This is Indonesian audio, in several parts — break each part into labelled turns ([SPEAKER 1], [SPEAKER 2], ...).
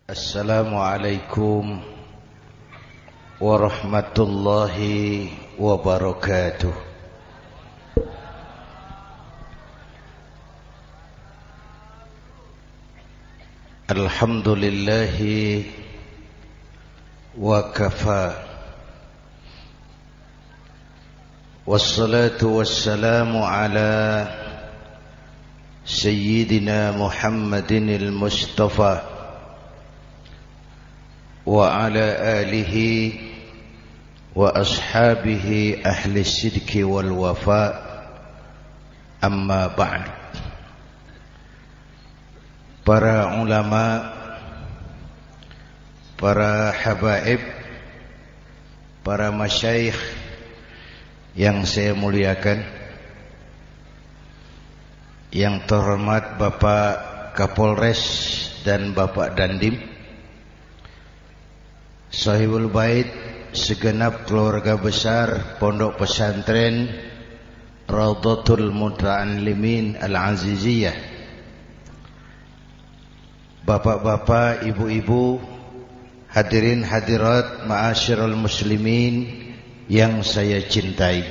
[SPEAKER 1] Assalamualaikum warahmatullahi wabarakatuh. Alhamdulillahi wa kafa. Wassalatu wassalamu ala Sayyidina Muhammadin al-Mustafa wa ala alihi wa ashabihi ahli sidki wal wafa, amma ba'd. Para ulama, para habaib, para masyayikh yang saya muliakan, yang terhormat Bapak Kapolres dan Bapak Dandim, Sahibul Bait, segenap keluarga besar Pondok Pesantren Raudhatul Muta'allimin Al-Aziziyah, bapak-bapak, ibu-ibu, hadirin hadirat ma'asyiral muslimin yang saya cintai.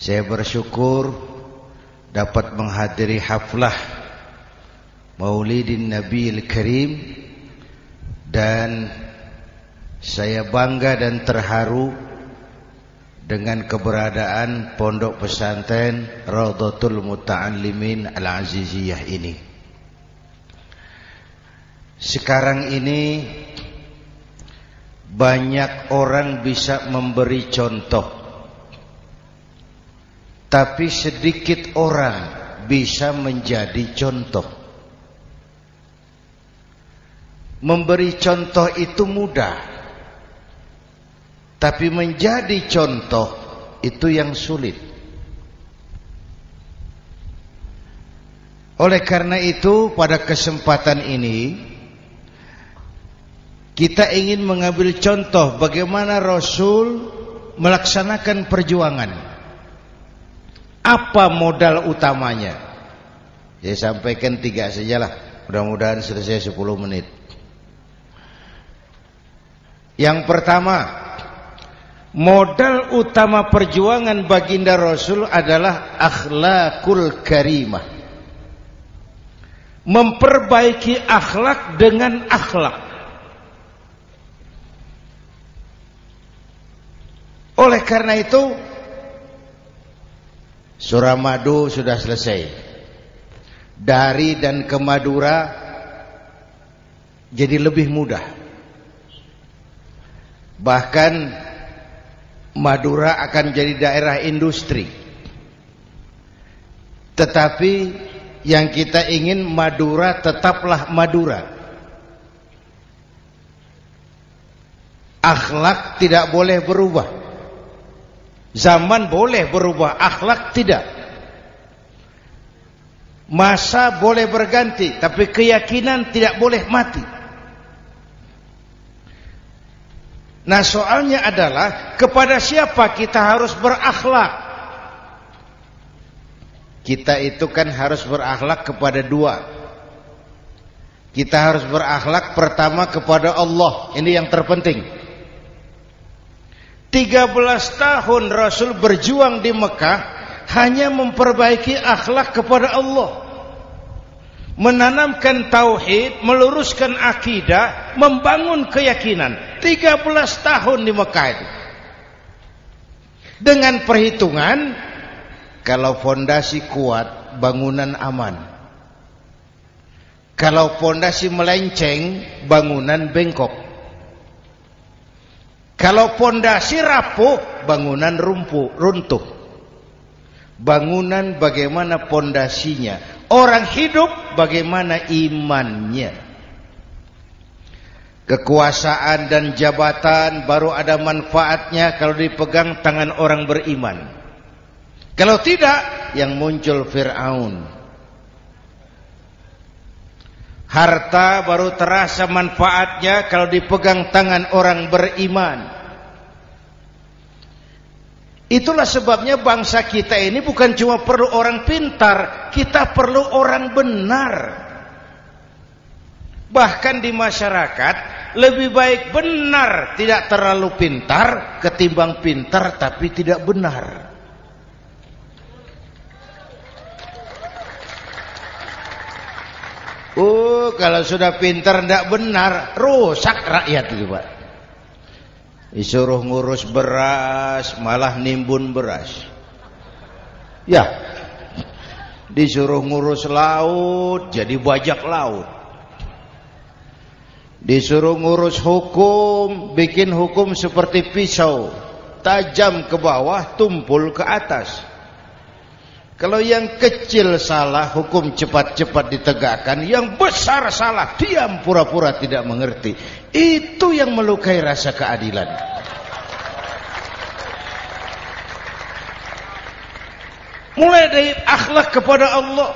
[SPEAKER 1] Saya bersyukur dapat menghadiri haflah Maulidin Nabiil Karim, dan saya bangga dan terharu dengan keberadaan Pondok Pesantren Raudhatul Muta'allimin Al-Aziziyah ini. Sekarang ini banyak orang bisa memberi contoh, tapi sedikit orang bisa menjadi contoh. Memberi contoh itu mudah, tapi menjadi contoh itu yang sulit. Oleh karena itu, pada kesempatan ini kita ingin mengambil contoh bagaimana Rasul melaksanakan perjuangan. Apa modal utamanya? Saya sampaikan 3 sajalah, mudah-mudahan selesai 10 menit. Yang pertama, modal utama perjuangan baginda Rasul adalah akhlakul karimah. Memperbaiki akhlak dengan akhlak. Oleh karena itu, Suramadu sudah selesai. Dari dan ke Madura jadi lebih mudah. Bahkan Madura akan jadi daerah industri. Tetapi yang kita ingin, Madura tetaplah Madura. Akhlak tidak boleh berubah. Zaman boleh berubah, akhlak tidak. Masa boleh berganti, tapi keyakinan tidak boleh mati. Nah, soalnya adalah kepada siapa kita harus berakhlak? Kita itu kan harus berakhlak kepada 2. Kita harus berakhlak pertama kepada Allah. Ini yang terpenting. 13 tahun Rasul berjuang di Mekah hanya memperbaiki akhlak kepada Allah. Menanamkan tauhid, meluruskan akidah, membangun keyakinan. 13 tahun di Mekah itu. Dengan perhitungan, kalau fondasi kuat, bangunan aman. Kalau fondasi melenceng, bangunan bengkok. Kalau fondasi rapuh, bangunan runtuh. Bangunan bagaimana fondasinya? Orang hidup bagaimana imannya? Kekuasaan dan jabatan baru ada manfaatnya kalau dipegang tangan orang beriman. Kalau tidak, yang muncul Fir'aun. Harta baru terasa manfaatnya kalau dipegang tangan orang beriman. Itulah sebabnya bangsa kita ini bukan cuma perlu orang pintar, kita perlu orang benar. Bahkan di masyarakat lebih baik benar tidak terlalu pintar ketimbang pintar tapi tidak benar. Kalau sudah pintar tidak benar, rusak rakyat itu, Pak. Disuruh ngurus beras, malah nimbun beras. Ya, disuruh ngurus laut, jadi bajak laut. Disuruh ngurus hukum, bikin hukum seperti pisau, tajam ke bawah, tumpul ke atas. Kalau yang kecil salah, hukum cepat-cepat ditegakkan. Yang besar salah, diam pura-pura tidak mengerti. Itu yang melukai rasa keadilan. Mulai dari akhlak kepada Allah.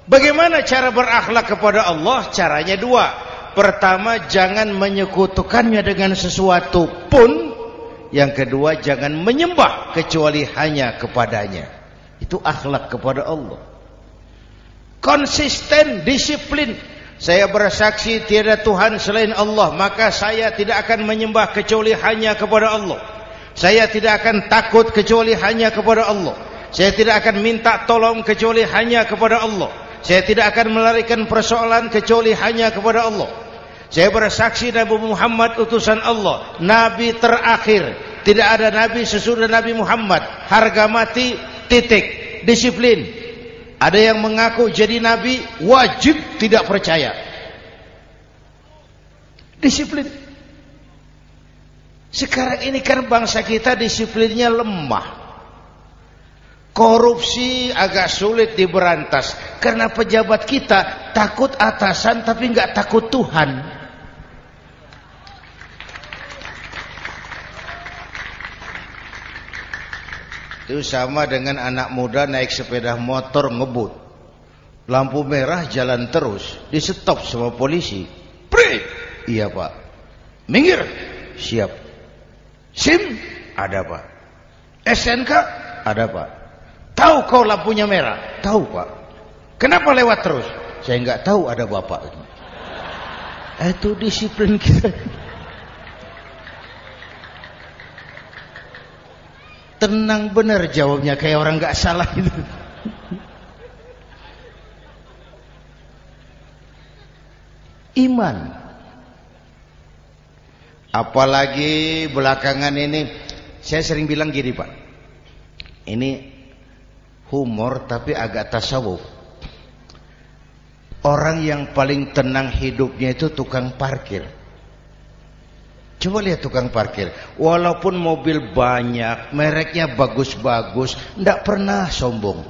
[SPEAKER 1] Bagaimana cara berakhlak kepada Allah? Caranya dua. Pertama, jangan menyekutukannya dengan sesuatu pun. Yang kedua, jangan menyembah kecuali hanya kepadanya. Itu akhlak kepada Allah. Konsisten, disiplin. Saya bersaksi tiada Tuhan selain Allah, maka saya tidak akan menyembah kecuali hanya kepada Allah. Saya tidak akan takut kecuali hanya kepada Allah. Saya tidak akan minta tolong kecuali hanya kepada Allah. Saya tidak akan melarikan persoalan kecuali hanya kepada Allah. Saya bersaksi Nabi Muhammad utusan Allah, Nabi terakhir. Tidak ada Nabi sesudah Nabi Muhammad. Harga mati, titik. Disiplin. Ada yang mengaku jadi Nabi, wajib tidak percaya. Disiplin. Sekarang ini kan bangsa kita disiplinnya lemah. Korupsi agak sulit diberantas karena pejabat kita takut atasan tapi nggak takut Tuhan. Itu sama dengan anak muda naik sepeda motor ngebut. Lampu merah jalan terus, di stop sama polisi. Break. Iya, Pak. Minggir. Siap. SIM? Ada, Pak. SNK? Ada, Pak. Tahu kau lampunya merah? Tahu, Pak. Kenapa lewat terus? Saya nggak tahu, ada Bapak. Itu disiplin kita. Tenang benar jawabnya, kayak orang nggak salah itu. Iman. Apalagi belakangan ini, saya sering bilang gini, Pak. Ini humor tapi agak tasawuf. Orang yang paling tenang hidupnya itu tukang parkir. Coba lihat tukang parkir, walaupun mobil banyak, mereknya bagus-bagus, tidak pernah sombong.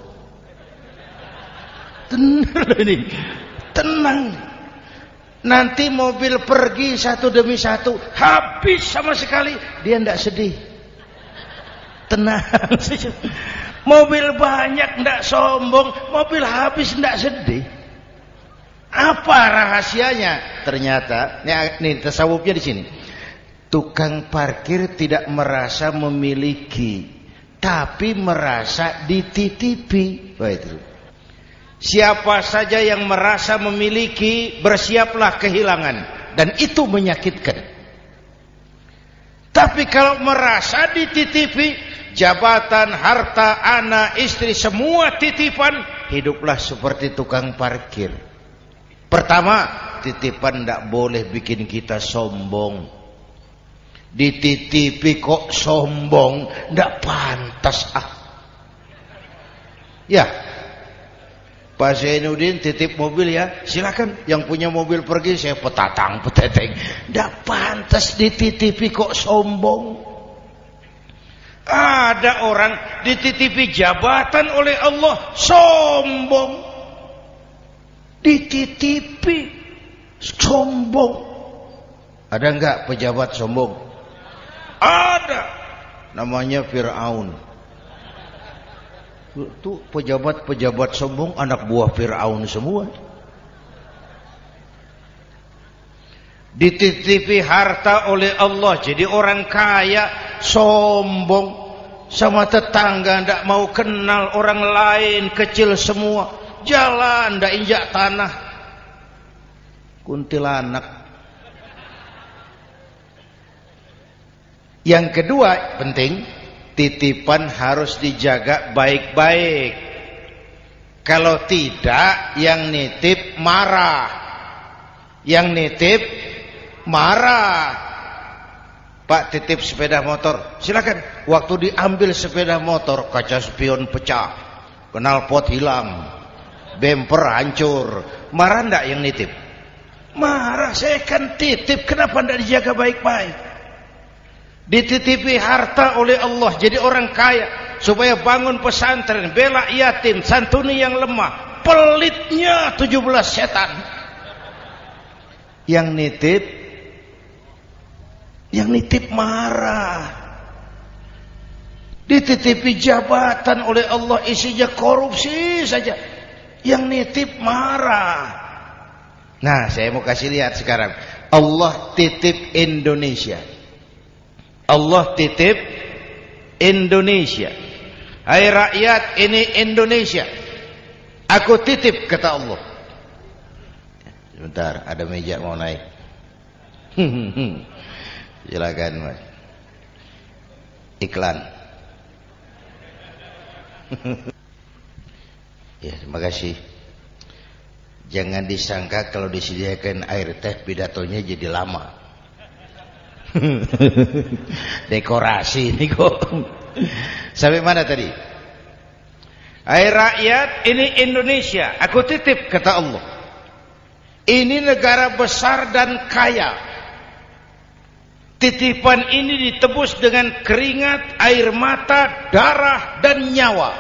[SPEAKER 1] Tenang ini, tenang. Nanti mobil pergi satu demi satu, habis sama sekali, dia tidak sedih. Tenang. Mobil banyak tidak sombong, mobil habis tidak sedih. Apa rahasianya? Ternyata, ini tasawufnya di sini. Tukang parkir tidak merasa memiliki, tapi merasa dititipi. Itu. Siapa saja yang merasa memiliki, bersiaplah kehilangan, dan itu menyakitkan. Tapi kalau merasa dititipi, jabatan, harta, anak, istri, semua titipan, hiduplah seperti tukang parkir. Pertama, titipan tidak boleh bikin kita sombong. Dititipi kok sombong, ndak pantas Ya, Pak Zainuddin titip mobil ya, silakan. Yang punya mobil pergi, saya peteteng. Ndak pantas dititipi kok sombong. Ada orang dititipi jabatan oleh Allah sombong. Dititipi sombong. Ada enggak pejabat sombong? Ada, namanya Fir'aun. Itu pejabat-pejabat sombong anak buah Fir'aun semua. Dititipi harta oleh Allah, jadi orang kaya sombong, sama tetangga tidak mau kenal orang lain, kecil semua, jalan tidak injak tanah. kuntilanak. Yang kedua penting, titipan harus dijaga baik-baik. Kalau tidak, yang nitip marah. Yang nitip marah. Pak, titip sepeda motor, silakan. Waktu diambil sepeda motor, kaca spion pecah, knalpot hilang, bemper hancur. Marah enggak yang nitip? Marah. Saya kan titip, kenapa enggak dijaga baik-baik? Dititipi harta oleh Allah jadi orang kaya supaya bangun pesantren, bela yatim, santuni yang lemah. Pelitnya 17 setan. Yang nitip marah. Dititipi jabatan oleh Allah isinya korupsi saja, yang nitip marah. Nah, saya mau kasih lihat sekarang. Allah titip Indonesia. Allah titip Indonesia. Hai rakyat, ini Indonesia. Aku titip, kata Allah. Sebentar, ada meja mau naik. Silakan, Mas. Iklan. Ya, terima kasih. Jangan disangka kalau disediakan air teh pidatonya jadi lama. Dekorasi ini kok. Sampai mana tadi? Hai rakyat, ini Indonesia, aku titip, kata Allah. Ini negara besar dan kaya. Titipan ini ditebus dengan keringat, air mata, darah, dan nyawa.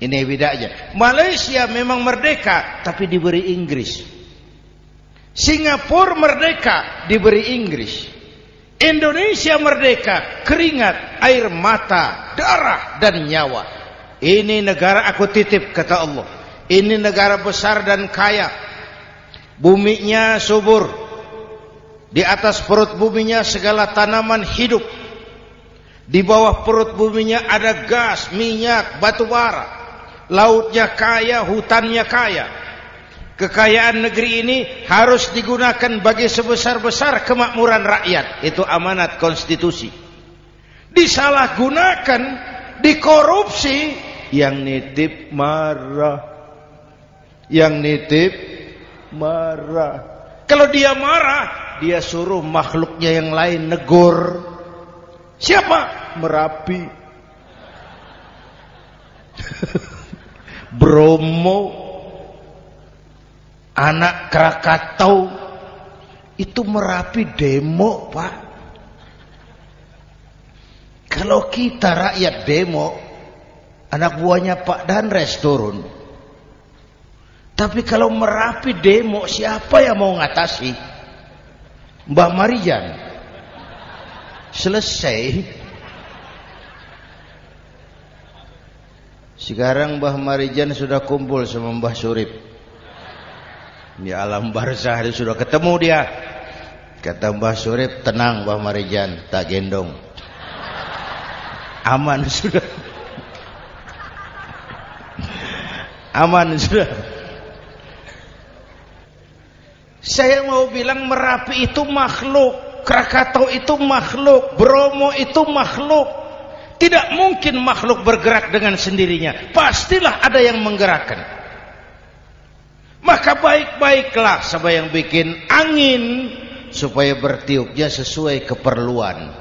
[SPEAKER 1] Ini bedanya. Malaysia memang merdeka, tapi diberi Inggris. Singapura merdeka, diberi Inggris. Indonesia merdeka, keringat, air mata, darah, dan nyawa. Ini negara aku titip, kata Allah. Ini negara besar dan kaya. Buminya subur. Di atas perut buminya segala tanaman hidup. Di bawah perut buminya ada gas, minyak, batu bara. Lautnya kaya, hutannya kaya. Kekayaan negeri ini harus digunakan bagi sebesar-besar kemakmuran rakyat. Itu amanat konstitusi. Disalahgunakan, dikorupsi, yang nitip marah. Yang nitip marah. Kalau dia marah, dia suruh makhluknya yang lain negur. Siapa? Merapi. Bromo. Anak Krakatau. Itu Merapi demo, Pak. Kalau kita rakyat demo, anak buahnya Pak Danres turun. Tapi kalau Merapi demo, siapa yang mau ngatasi? Mbah Marijan. Selesai. Sekarang Mbah Marijan sudah kumpul sama Mbah Surip. Di alam barzah dia sudah ketemu dia. Kata Mbah Surip, tenang Mbah Marijan, tak gendong. Aman sudah. Aman sudah. Saya mau bilang Merapi itu makhluk, Krakatau itu makhluk, Bromo itu makhluk. Tidak mungkin makhluk bergerak dengan sendirinya. Pastilah ada yang menggerakkan. Maka baik-baiklah sama yang bikin angin supaya bertiupnya sesuai keperluan.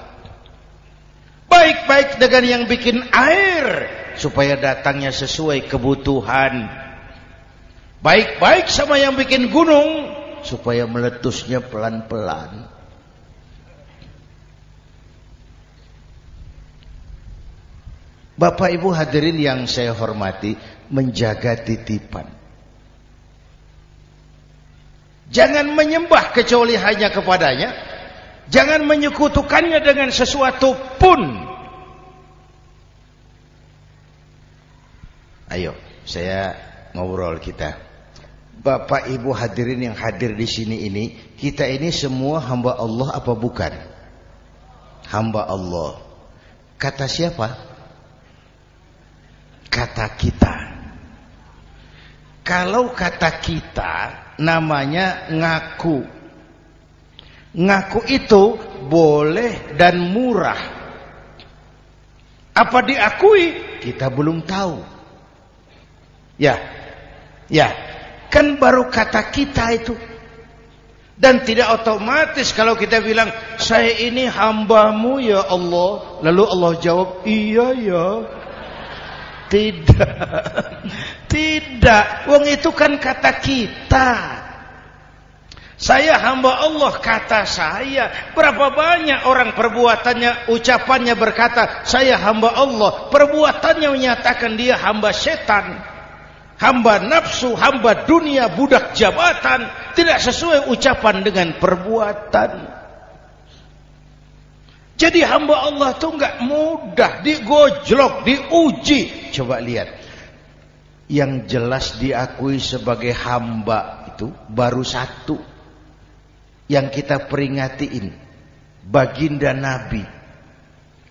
[SPEAKER 1] Baik-baik dengan yang bikin air supaya datangnya sesuai kebutuhan. Baik-baik sama yang bikin gunung supaya meletusnya pelan-pelan. Bapak Ibu hadirin yang saya hormati, menjaga titipan. Jangan menyembah kecuali hanya kepadanya. Jangan menyekutukannya dengan sesuatu pun. Ayo, saya ngobrol kita. Bapak Ibu hadirin yang hadir di sini ini, kita ini semua hamba Allah apa bukan? Hamba Allah. Kata siapa? Kata kita. Kalau kata kita namanya ngaku. Ngaku itu boleh dan murah. Apa diakui? Kita belum tahu. Ya. Kan baru kata kita itu. Dan tidak otomatis kalau kita bilang, saya ini hambamu ya Allah. Lalu Allah jawab, iya ya. Tidak. Wong itu kan kata kita. Saya hamba Allah, kata saya. Berapa banyak orang perbuatannya, ucapannya berkata, saya hamba Allah. Perbuatannya menyatakan dia hamba setan, hamba nafsu, hamba dunia, budak jabatan. Tidak sesuai ucapan dengan perbuatan. Jadi hamba Allah itu enggak mudah, digojlok, diuji. Coba lihat. Yang jelas diakui sebagai hamba itu baru satu. Yang kita peringatiin, baginda Nabi.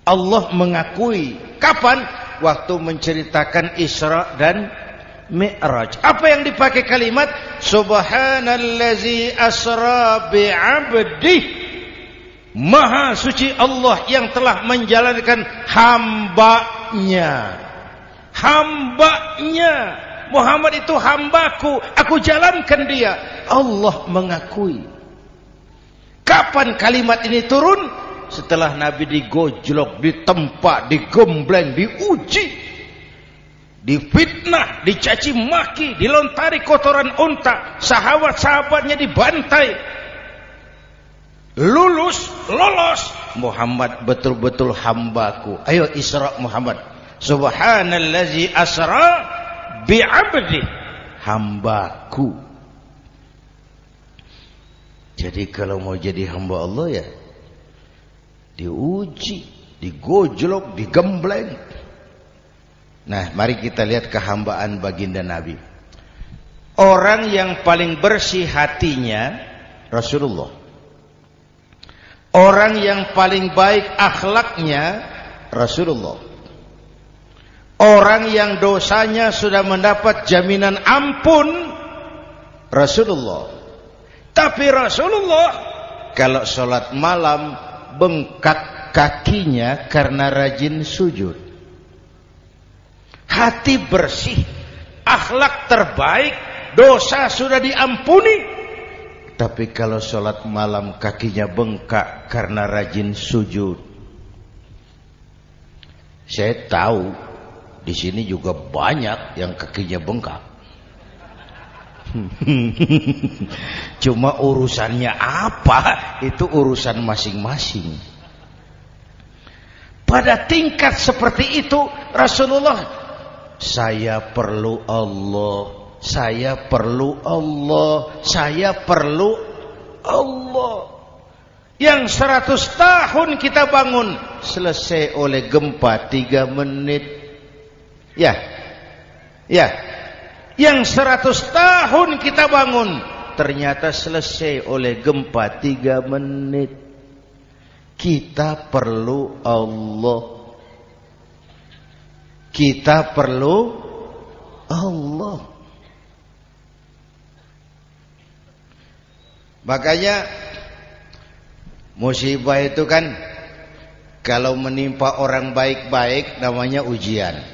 [SPEAKER 1] Allah mengakui. Kapan? Waktu menceritakan Isra dan Mi'raj. Apa yang dipakai kalimat? Subhanallazi asra bi'abdih. Maha suci Allah yang telah menjalankan hambanya. Hambanya. Muhammad itu hambaku, aku jalankan dia. Allah mengakui. Kapan kalimat ini turun? Setelah Nabi digojlok, ditempa, digembleng, diuji, difitnah, dicaci maki, dilontari kotoran unta, sahabat-sahabatnya dibantai. Lolos, Muhammad betul-betul hambaku. Ayo Isra Muhammad. Subhanallazi asra bi'abdi, hambaku. Jadi kalau mau jadi hamba Allah ya diuji, digojlok, digembleng. Nah, mari kita lihat kehambaan baginda Nabi. Orang yang paling bersih hatinya Rasulullah. Orang yang paling baik akhlaknya Rasulullah. Orang yang dosanya sudah mendapat jaminan ampun Rasulullah. Tapi Rasulullah kalau sholat malam bengkak kakinya karena rajin sujud. Hati bersih, akhlak terbaik, dosa sudah diampuni. Tapi kalau sholat malam kakinya bengkak karena rajin sujud. Saya tahu di sini juga banyak yang kakinya bengkak. Cuma urusannya apa? Itu urusan masing-masing. Pada tingkat seperti itu Rasulullah, saya perlu Allah, saya perlu Allah, saya perlu Allah. Yang 100 tahun kita bangun selesai oleh gempa 3 menit. Ya. Yang 100 tahun kita bangun ternyata selesai oleh gempa 3 menit. Kita perlu Allah. Kita perlu Allah. Makanya musibah itu kan kalau menimpa orang baik-baik namanya ujian.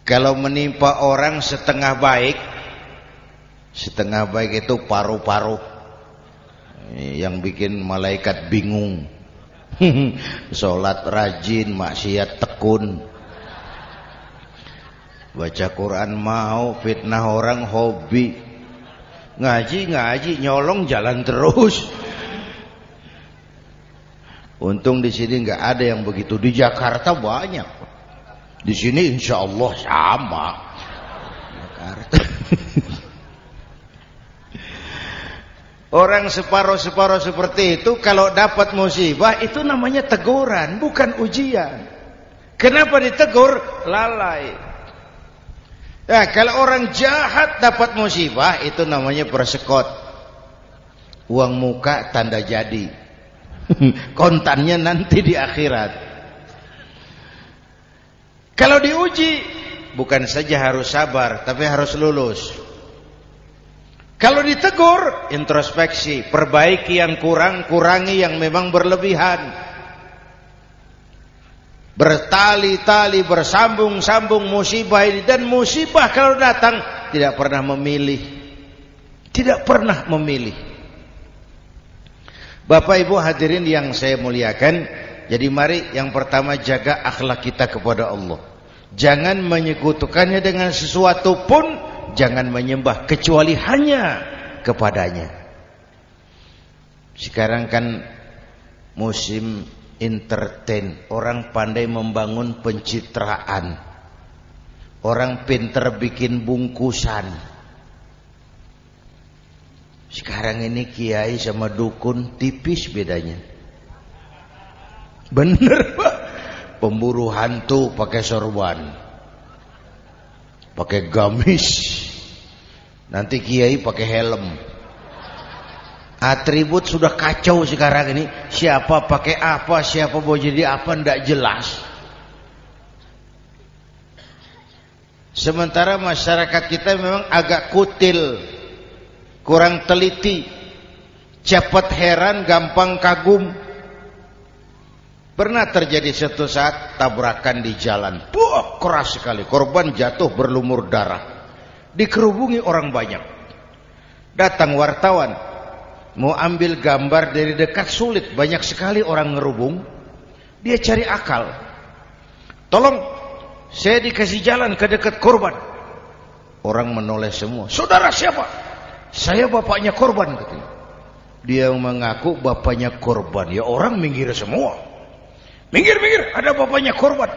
[SPEAKER 1] Kalau menimpa orang setengah baik itu paru-paru yang bikin malaikat bingung. Sholat rajin, maksiat tekun, baca Quran mau, fitnah orang hobi, ngaji nyolong jalan terus. Untung di sini nggak ada yang begitu. Di Jakarta banyak. Di sini insya Allah sama. Jakarta. Orang separuh-separuh seperti itu kalau dapat musibah itu namanya teguran, bukan ujian. Kenapa ditegur? Lalai. Nah, kalau orang jahat dapat musibah itu namanya persekot. Uang muka tanda jadi. Kontannya nanti di akhirat. Kalau diuji bukan saja harus sabar, tapi harus lulus. Kalau ditegur, introspeksi, perbaiki yang kurang, kurangi yang memang berlebihan. Bertali-tali, bersambung-sambung musibah ini. Dan musibah kalau datang tidak pernah memilih. Tidak pernah memilih. Bapak Ibu hadirin yang saya muliakan, jadi mari yang pertama jaga akhlak kita kepada Allah. Jangan menyekutukannya dengan sesuatu pun, jangan menyembah kecuali hanya kepadanya. Sekarang kan musim entertain, orang pandai membangun pencitraan, orang pinter bikin bungkusan. Sekarang ini kiai sama dukun tipis bedanya. Bener Pak, pemburu hantu pakai sorban, pakai gamis, nanti kiai pakai helm. Atribut sudah kacau sekarang ini. Siapa pakai apa, siapa mau jadi apa, tidak jelas. Sementara masyarakat kita memang agak kutil, kurang teliti, cepat heran, gampang kagum. Pernah terjadi suatu saat tabrakan di jalan, keras sekali, korban jatuh berlumur darah, dikerubungi orang banyak. Datang wartawan, mau ambil gambar dari dekat sulit, banyak sekali orang ngerubung. Dia cari akal, tolong saya dikasih jalan ke dekat korban. Orang menoleh semua. Saudara siapa? Saya bapaknya korban katanya. Dia mengaku bapaknya korban. Ya orang minggir semua. Minggir, ada bapaknya korban.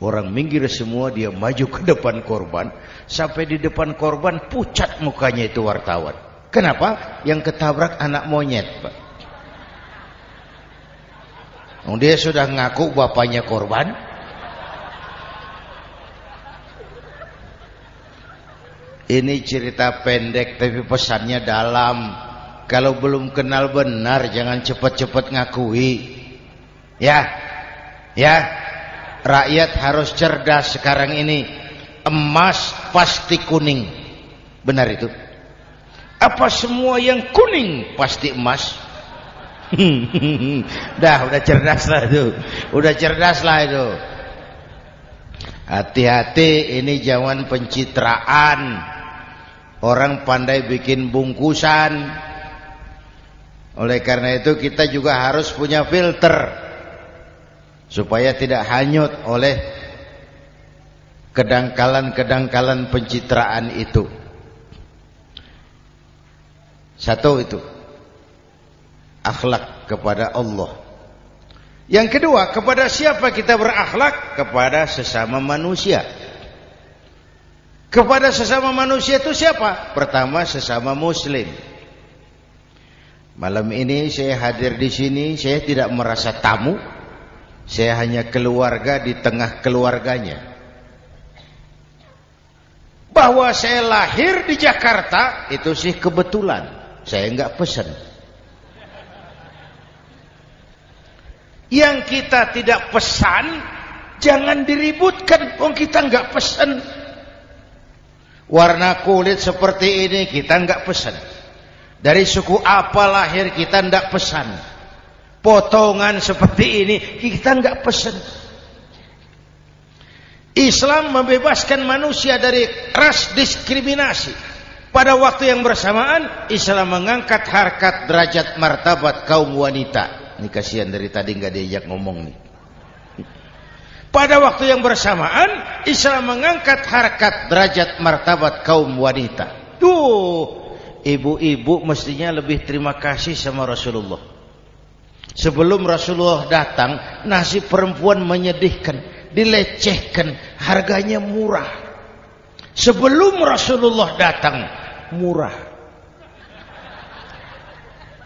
[SPEAKER 1] Orang minggir semua, dia maju ke depan korban. Sampai di depan korban pucat mukanya itu wartawan. Kenapa? Yang ketabrak anak monyet Pak. Dia sudah ngaku bapaknya korban. Ini cerita pendek tapi pesannya dalam. Kalau belum kenal benar jangan cepat-cepat ngakui. Ya, rakyat harus cerdas sekarang ini. Emas pasti kuning. Benar itu? Apa semua yang kuning pasti emas? Udah cerdas lah itu. Udah cerdas lah itu. Hati-hati, ini zaman pencitraan. Orang pandai bikin bungkusan. Oleh karena itu kita juga harus punya filter supaya tidak hanyut oleh kedangkalan-kedangkalan pencitraan itu. Satu itu akhlak kepada Allah. Yang kedua, kepada siapa kita berakhlak? Kepada sesama manusia. Kepada sesama manusia itu siapa? Pertama, sesama muslim. Malam ini saya hadir di sini, saya tidak merasa tamu. Saya hanya keluarga di tengah keluarganya. Bahwa saya lahir di Jakarta itu sih kebetulan. Saya enggak pesan. Yang kita tidak pesan jangan diributkan. Oh, kita enggak pesan. Warna kulit seperti ini kita enggak pesan. Dari suku apa lahir kita enggak pesan. Potongan seperti ini kita enggak pesan. Islam membebaskan manusia dari ras diskriminasi. Pada waktu yang bersamaan Islam mengangkat harkat derajat martabat kaum wanita. Ini kasihan dari tadi enggak diajak ngomong nih. Pada waktu yang bersamaan Islam mengangkat harkat derajat martabat kaum wanita. Tuh, ibu-ibu mestinya lebih terima kasih sama Rasulullah. Sebelum Rasulullah datang, nasib perempuan menyedihkan, dilecehkan, harganya murah. Sebelum Rasulullah datang, murah.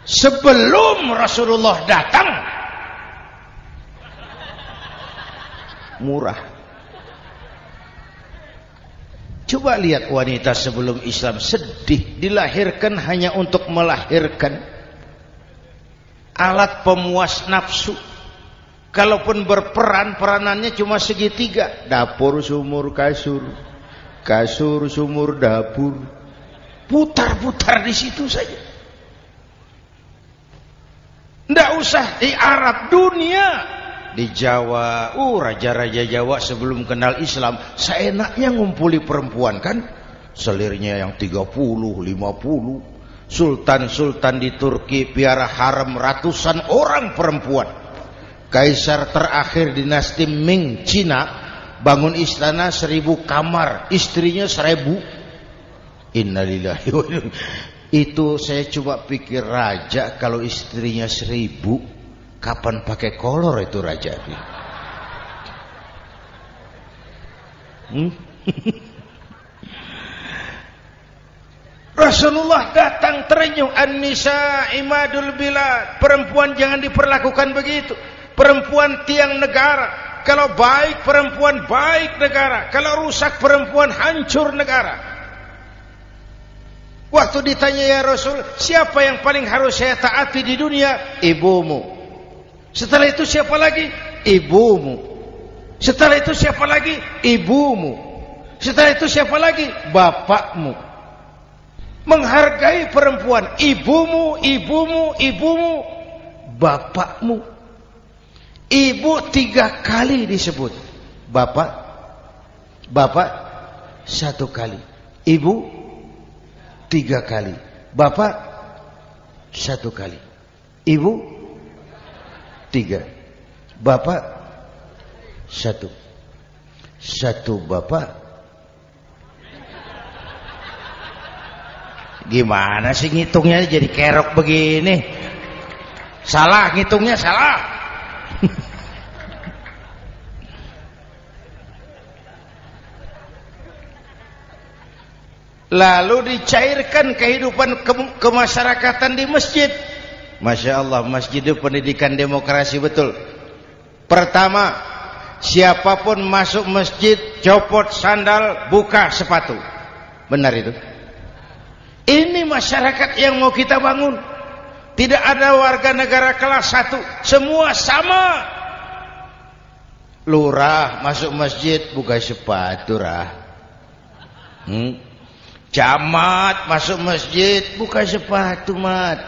[SPEAKER 1] Sebelum Rasulullah datang, murah. Coba lihat wanita sebelum Islam, sedih, dilahirkan hanya untuk melahirkan. Alat pemuas nafsu. Kalaupun berperan, peranannya cuma segitiga. Dapur, sumur, kasur. Kasur, sumur, dapur. Putar-putar di situ saja. Nggak usah di Arab, dunia. Di Jawa, raja-raja Jawa sebelum kenal Islam, seenaknya ngumpuli perempuan kan. Selirnya yang 30, 50. Sultan-sultan di Turki piara harem ratusan orang perempuan. Kaisar terakhir dinasti Ming Cina bangun istana 1000 kamar, istrinya 1000. Innalillahi wa inna. Itu saya coba pikir, raja kalau istrinya 1000, kapan pakai kolor itu raja? Rasulullah datang terenyuh, an-nisa imadul bilad. Perempuan jangan diperlakukan begitu. Perempuan tiang negara. Kalau baik perempuan, baik negara. Kalau rusak perempuan, hancur negara. Waktu ditanya, ya Rasul, siapa yang paling harus saya taati di dunia? Ibumu. Setelah itu siapa lagi? Ibumu. Setelah itu siapa lagi? Ibumu. Setelah itu siapa lagi? Bapakmu. Menghargai perempuan, ibumu, ibumu, ibumu, bapakmu. Ibu 3 kali disebut, bapak 1 kali, ibu 3 kali, bapak 1 kali, ibu 3, bapak 1, 1 bapak. Gimana sih ngitungnya jadi kerok begini? Salah ngitungnya, salah. Lalu dicairkan kehidupan kemasyarakatan di masjid. Masya Allah, masjid itu pendidikan demokrasi betul. Pertama, siapapun masuk masjid, copot sandal, buka sepatu. Benar itu? Ini masyarakat yang mau kita bangun. Tidak ada warga negara kelas 1, semua sama. Lurah masuk masjid, buka sepatu, rah. Camat masuk masjid, buka sepatu, mat.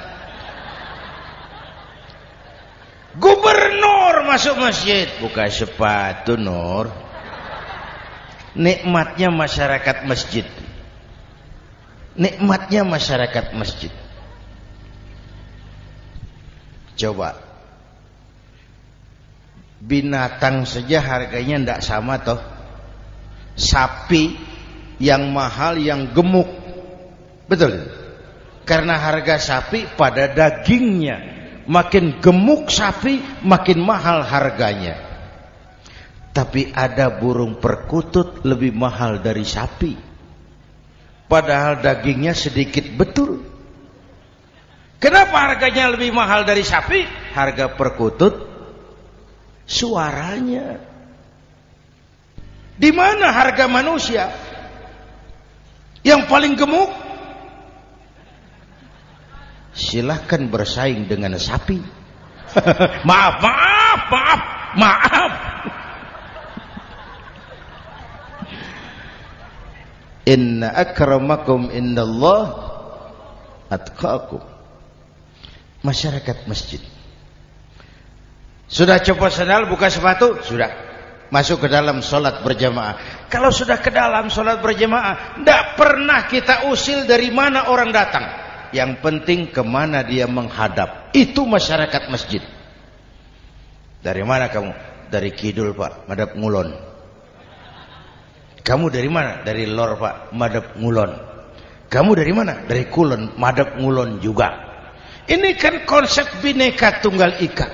[SPEAKER 1] Gubernur masuk masjid, buka sepatu, Nur. Nikmatnya masyarakat masjid. Nikmatnya masyarakat masjid. Coba, binatang saja harganya tidak sama toh. Sapi yang mahal, yang gemuk, betul? Karena harga sapi pada dagingnya. Makin gemuk sapi, makin mahal harganya. Tapi ada burung perkutut lebih mahal dari sapi, padahal dagingnya sedikit betul. Kenapa harganya lebih mahal dari sapi? Harga perkutut suaranya. Di mana harga manusia yang paling gemuk? Silahkan bersaing dengan sapi. Maaf. Inna akramakum indallah atqakum. Masyarakat masjid. Sudah copot sandal, buka sepatu, sudah masuk ke dalam sholat berjamaah. Kalau sudah ke dalam sholat berjamaah, tidak pernah kita usil dari mana orang datang. Yang penting kemana dia menghadap. Itu masyarakat masjid. Dari mana kamu? Dari kidul, Pak, madhab ngulon. Kamu dari mana? Dari lor, Pak, madhab ngulon. Kamu dari mana? Dari kulon, madhab ngulon juga. Ini kan konsep bineka tunggal ika.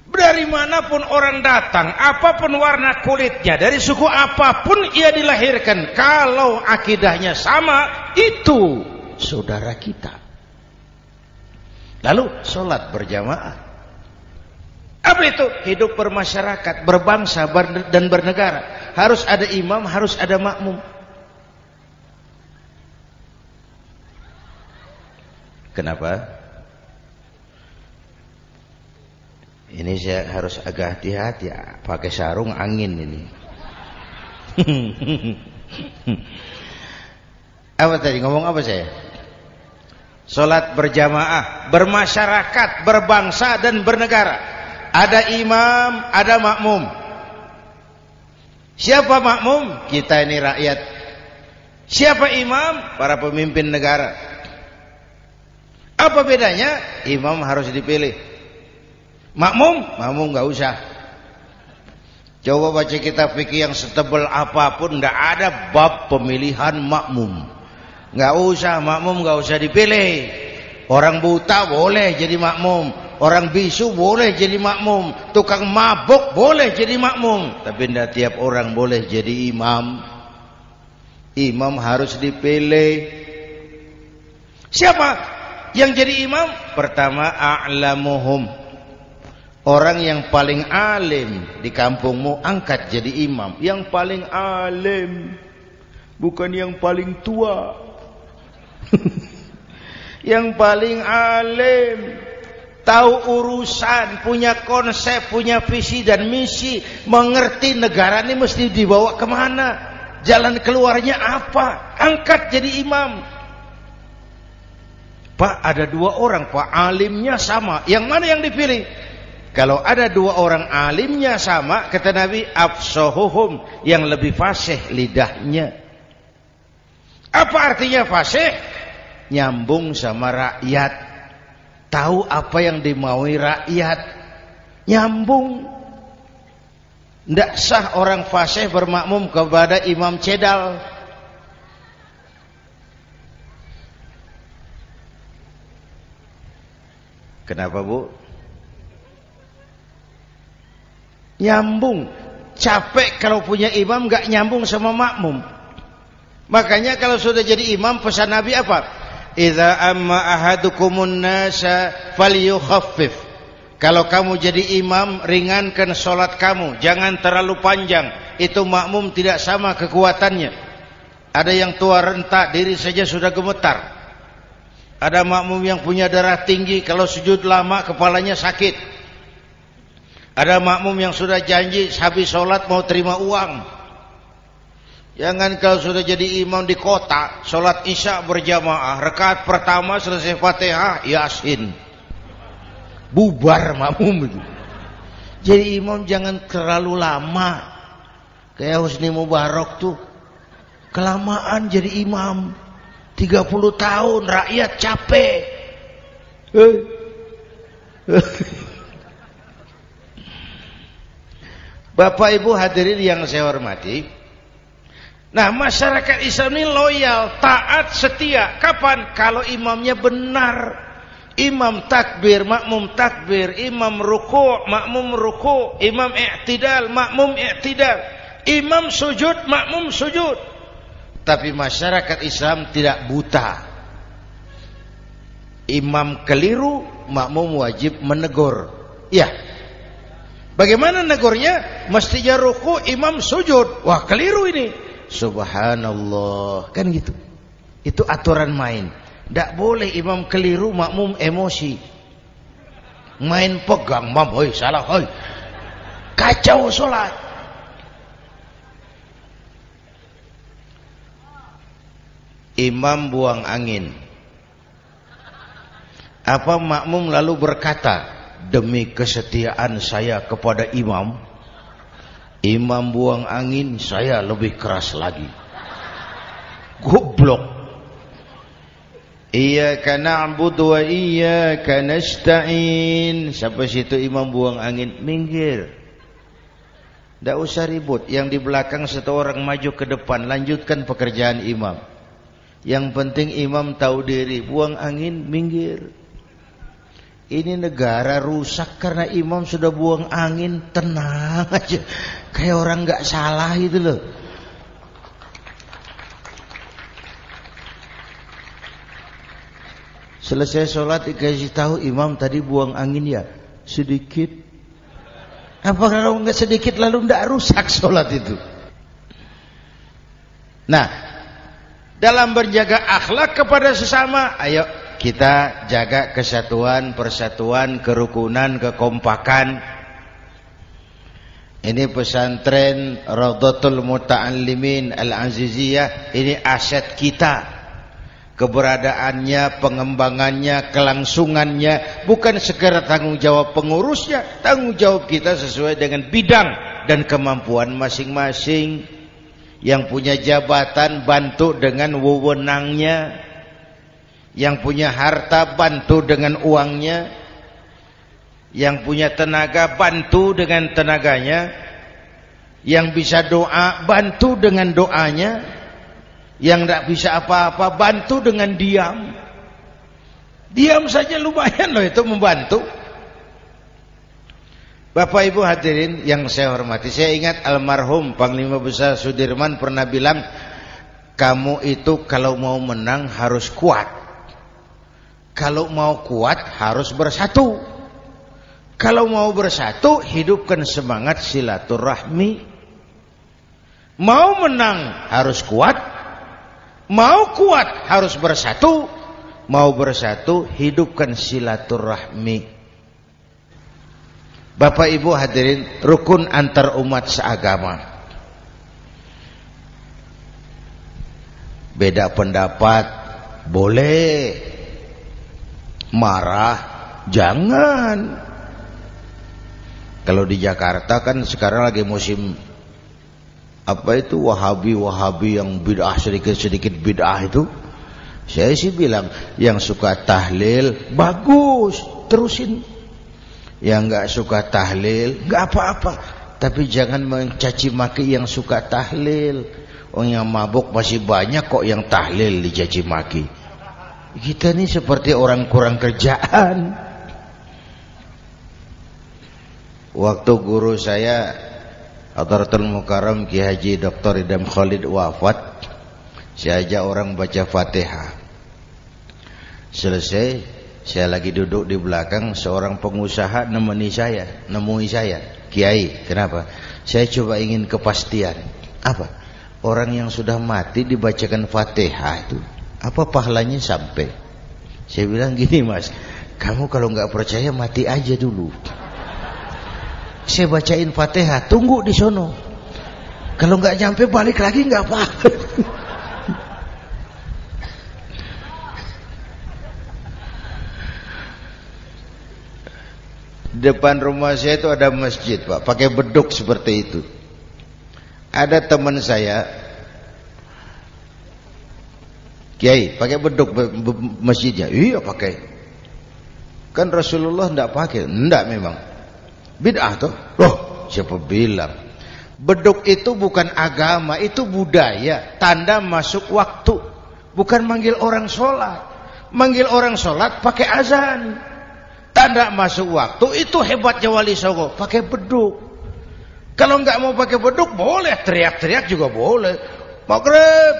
[SPEAKER 1] Dari manapun orang datang, apapun warna kulitnya, dari suku apapun ia dilahirkan, kalau akidahnya sama, itu saudara kita. Lalu sholat berjamaah. Apa itu? Hidup bermasyarakat, berbangsa dan bernegara. Harus ada imam, harus ada makmum. Kenapa? Ini saya harus agak hati-hati ya, pakai sarung angin ini. Apa tadi ngomong apa saya? Salat berjamaah, bermasyarakat, berbangsa dan bernegara. Ada imam, ada makmum. Siapa makmum? Kita ini rakyat. Siapa imam? Para pemimpin negara. Apa bedanya? Imam harus dipilih. Makmum nggak usah. Coba baca kitab fikih yang setebal apapun, nggak ada bab pemilihan makmum. Nggak usah, makmum nggak usah dipilih. Orang buta boleh jadi makmum, orang bisu boleh jadi makmum, tukang mabuk boleh jadi makmum. Tapi tidak tiap orang boleh jadi imam. Imam harus dipilih. Siapa yang jadi imam? Pertama, a'lamuhum. Orang yang paling alim di kampungmu angkat jadi imam. Yang paling alim, bukan yang paling tua. Yang paling alim, tahu urusan, punya konsep, punya visi dan misi, mengerti negara ini mesti dibawa kemana, jalan keluarnya apa, angkat jadi imam. Pak, ada dua orang, Pak, alimnya sama, yang mana yang dipilih? Kalau ada dua orang alimnya sama, kata Nabi, afsahuhum, yang lebih fasih lidahnya. Apa artinya fasih? Nyambung sama rakyat, tahu apa yang dimaui rakyat, nyambung. Tidak sah orang fasih bermakmum kepada imam cedal. Kenapa, Bu? Nyambung. Capek kalau punya imam gak nyambung sama makmum. Makanya kalau sudah jadi imam, pesan Nabi apa? Idza amma ahadukumun nasa falyukhaffif. Kalau kamu jadi imam, ringankan solat kamu, jangan terlalu panjang. Itu makmum tidak sama kekuatannya. Ada yang tua renta, diri saja sudah gemetar. Ada makmum yang punya darah tinggi, kalau sujud lama kepalanya sakit. Ada makmum yang sudah janji habis sholat mau terima uang. Jangan kalau sudah jadi imam di kota, sholat isya berjamaah, rakaat pertama selesai Fatihah, Yasin, bubar makmum itu. Jadi imam jangan terlalu lama. Kayak Husni Mubarak tuh, kelamaan jadi imam, 30 tahun, rakyat capek. Bapak Ibu hadirin yang saya hormati, nah masyarakat Islam ini loyal, taat, setia. Kapan? Kalau imamnya benar. Imam takbir, makmum takbir, imam ruku', makmum ruku', imam i'tidal, makmum i'tidal, imam sujud, makmum sujud. Tapi masyarakat Islam tidak buta. Imam keliru, makmum wajib menegur. Ya. Bagaimana negurnya? Mestinya ruku, imam sujud. Wah, keliru ini. Subhanallah. Kan gitu. Itu aturan main. Tidak boleh imam keliru, makmum emosi. Main pegang, mam, hoi, salah, hoi. Kacau sholat. Imam buang angin. Apa makmum lalu berkata, demi kesetiaan saya kepada imam, imam buang angin, saya lebih keras lagi. Goblok. Iyyaka na'budu wa iyyaka nasta'in. Sampai situ imam buang angin, minggir. Tidak usah ribut. Yang di belakang satu orang maju ke depan, lanjutkan pekerjaan imam. Yang penting imam tahu diri, buang angin, minggir. Ini negara rusak karena imam sudah buang angin, tenang aja. Kayak orang nggak salah itu loh. Selesai sholat dikasih tahu imam tadi buang angin ya, sedikit. Apa kalau nggak sedikit lalu nggak rusak sholat itu? Nah, dalam berjaga akhlak kepada sesama, ayo kita jaga kesatuan, persatuan, kerukunan, kekompakan. Ini pesantren Raudhatul Muta'allimin Al-Aziziyah, ini aset kita. Keberadaannya, pengembangannya, kelangsungannya bukan sekedar tanggung jawab pengurusnya, tanggung jawab kita sesuai dengan bidang dan kemampuan masing-masing. Yang punya jabatan bantu dengan wewenangnya, yang punya harta bantu dengan uangnya, yang punya tenaga bantu dengan tenaganya, yang bisa doa bantu dengan doanya, yang tidak bisa apa-apa bantu dengan diam. Diam saja lumayan loh itu membantu. Bapak Ibu hadirin yang saya hormati, saya ingat almarhum Panglima Besar Sudirman pernah bilang, kamu itu kalau mau menang harus kuat, kalau mau kuat harus bersatu, kalau mau bersatu hidupkan semangat silaturahmi. Mau menang harus kuat, mau kuat harus bersatu, mau bersatu hidupkan silaturahmi. Bapak Ibu hadirin, rukun antar umat seagama. Beda pendapat boleh, marah jangan. Kalau di Jakarta kan sekarang lagi musim apa itu wahabi yang bid'ah, sedikit bid'ah itu. Saya sih bilang yang suka tahlil bagus, terusin. Yang enggak suka tahlil enggak apa-apa, tapi jangan mencaci maki yang suka tahlil. Orang yang mabuk masih banyak kok yang tahlil dicaci maki. Kita ini seperti orang kurang kerjaan. Waktu guru saya Hadratul Mukarram Ki Haji Dr. Idham Khalid wafat, saya ajak orang baca Fatihah. Selesai, saya lagi duduk di belakang, seorang pengusaha nemui saya, Kiai, kenapa? Saya coba ingin kepastian. Apa? Orang yang sudah mati dibacakan Fatihah itu, apa pahalanya sampai? Saya bilang gini, Mas, kamu kalau nggak percaya mati aja dulu. Saya bacain Fatihah, tunggu di sono. Kalau nggak nyampe balik lagi nggak apa-apa. Depan rumah saya itu ada masjid, Pak, pakai beduk seperti itu. Ada teman saya, Kiai, pakai beduk masjidnya. Iya pakai. Kan Rasulullah tidak pakai. Tidak memang. Bid'ah tuh. Loh, siapa bilang? Beduk itu bukan agama, itu budaya, tanda masuk waktu. Bukan manggil orang sholat. Manggil orang sholat pakai azan. Tanda masuk waktu, itu hebatnya Wali Songo, pakai beduk. Kalau nggak mau pakai beduk boleh, teriak-teriak juga boleh. Maghrib,